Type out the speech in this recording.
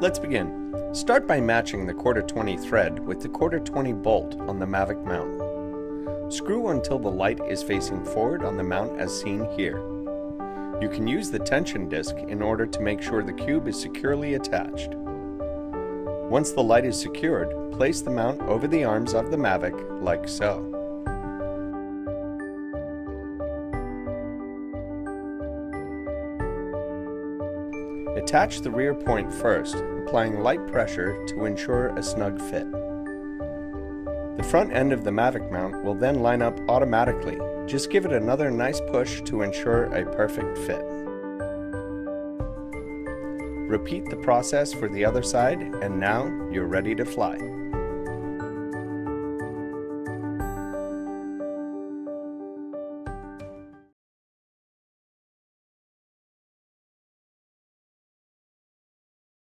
Let's begin. Start by matching the 1/4-20 thread with the 1/4-20 bolt on the Mavic mount. Screw until the light is facing forward on the mount as seen here. You can use the tension disc in order to make sure the cube is securely attached. Once the light is secured, place the mount over the arms of the Mavic like so. Attach the rear point first, applying light pressure to ensure a snug fit. The front end of the Mavic mount will then line up automatically. Just give it another nice push to ensure a perfect fit. Repeat the process for the other side, and now you're ready to fly.